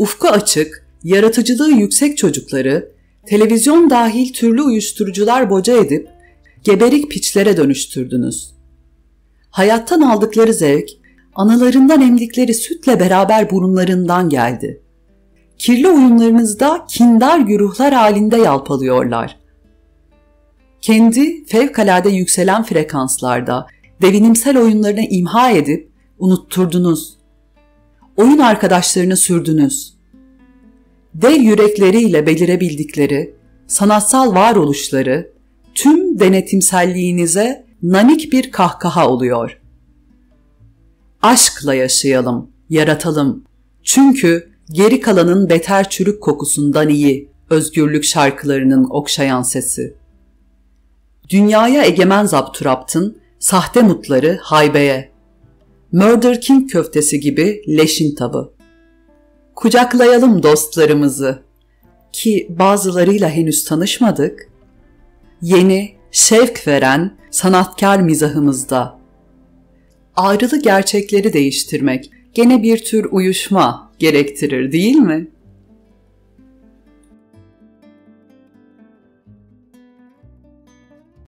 ufku açık, yaratıcılığı yüksek çocukları, televizyon dahil türlü uyuşturucular boca edip geberik piçlere dönüştürdünüz. Hayattan aldıkları zevk, analarından emdikleri sütle beraber burunlarından geldi. Kirli oyunlarınızda kindar güruhlar halinde yalpalıyorlar. Kendi fevkalade yükselen frekanslarda devinimsel oyunlarını imha edip unutturdunuz. Oyun arkadaşlarını sürdünüz. Dev yürekleriyle belirebildikleri sanatsal varoluşları tüm denetimselliğinize nanik bir kahkaha oluyor. Aşkla yaşayalım, yaratalım. Çünkü geri kalanın beter çürük kokusundan iyi özgürlük şarkılarının okşayan sesi. Dünyaya egemen zapturaptın sahte mutları haybeye. Murder King köftesi gibi leşin tabı. Kucaklayalım dostlarımızı ki bazılarıyla henüz tanışmadık. Yeni, şevk veren sanatkar mizahımızda. Ağrılı gerçekleri değiştirmek gene bir tür uyuşma gerektirir değil mi?